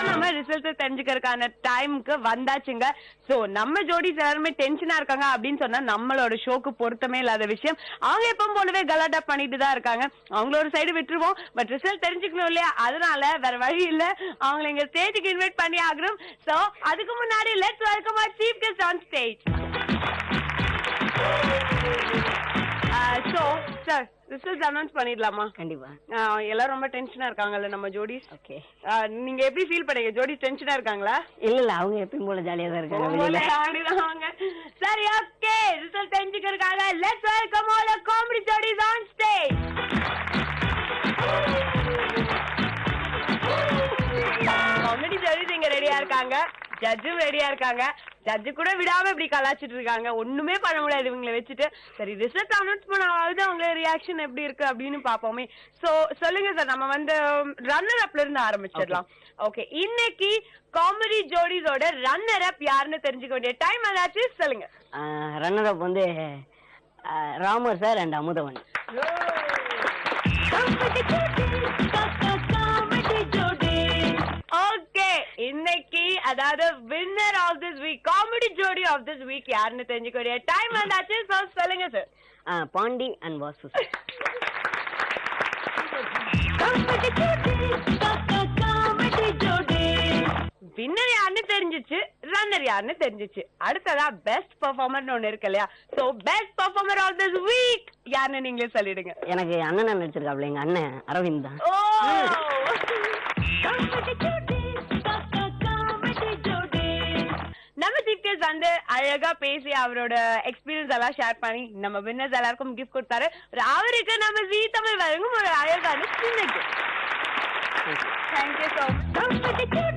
நம்ம ரிசல்ட் தெரிஞ்சுக்கிறதுக்கான டைம்க்கு வந்தாச்சுங்க. சோ நம்ம ஜோடிஸ் எல்லாருமே டென்ஷனா இருக்காங்க அப்படின்னு சொன்னா நம்மளோட ஷோக்கு பொருத்தமே இல்லாத விஷயம். அவங்க எப்பவும் போலவே கலாட்டா பண்ணிட்டு தான் இருக்காங்க. அவங்கள ஒரு சைடு விட்டுருவோம். பட் ரிசல்ட் தெரிஞ்சுக்கணும் இல்லையா, அதனால வேற வழி இல்ல, அவங்களை எங்க ஸ்டேஜுக்கு இன்வைட் பண்ணி ஆகணும். சோ அதுக்கு முன்னாடி let's welcome our chief guest on stage. Sir result announce பண்ணிடலாமா? கண்டிப்பா. எல்லாரும் ரொம்ப டென்ஷனா இருக்காங்கல்ல நம்ம ஜோடிஸ். ஓகே. நீங்க எப்படி ஃபீல் பண்ணீங்க? ஜோடிஸ் டென்ஷனா இருக்காங்களா? இல்ல அவங்க எப்பயும் போல ஜாலியா தான் இருக்காங்க. சரி, ஓகே, ரிசல்ட் தெரிஞ்சுக்கிறதுக்காக let's welcome all the comedy jodis on stage. Comedy jodis இங்க ரெடியா இருக்காங்க, ஜட்ஜும் ரெடியா இருக்காங்க. ஜட்ஜு கூட விடாம இப்படி கலாச்சிட்டு இருக்காங்க, ஒண்ணுமே பண்ண முடியாது இவங்களை வச்சுட்டு. சரி, ரிசல்ட் அனௌன்ஸ் பண்ணாவது அவங்க ரியாக்ஷன் எப்படி இருக்கு அப்படின்னு பாப்போமே. சோ சொல்லுங்க சார், நம்ம வந்து ரன்னர் அப்ல இருந்து ஆரம்பிச்சிடலாம். ஓகே, இன்னைக்கு காமெடி ஜோடிஸோட ரன்னர் அப் யாருன்னு தெரிஞ்சுக்க வேண்டிய டைம் ஆச்சு. சொல்லுங்க. ரன்னர் அப் வந்து Ramar sir and Amudhavan. Okay, இன்னைக்கு அதாவது winner of this week, comedy ஜோடி ஆஃப் திஸ் வீக் யாருன்னு தெரிஞ்சுக்க வேண்டிய டைம் வந்தாச்சு. சொல்லுங்க sir. Pandi and Vasu sir. Winner யாருன்னு தெரிஞ்சிச்சு, ரன்னர் யாருன்னு தெரிஞ்சிச்சு. அடுத்ததா பெஸ்ட் பெர்ஃபார்மர்னு ஒண்ணு இருக்கு இல்லையா? So best performer of this week யாருன்னு நீங்களே சொல்லிடுங்க. எனக்கு அண்ணன் நடிச்சிருக்காப்ல, எங்க அண்ணன் அரவிந்த் தான். நம்ம சீஃப் கெஸ்ட் வந்து அழகா பேசி அவரோட எக்ஸ்பீரியன்ஸ் எல்லாம் ஷேர் பண்ணி நம்ம வின்னர்ஸ் எல்லாருக்கும் கிஃப்ட் கொடுத்தாரு. அவருக்கு நம்ம ஜீ தமிழ் வழங்கும் ஒரு அழகான சின்ன கிஃப்ட். Thank you so much.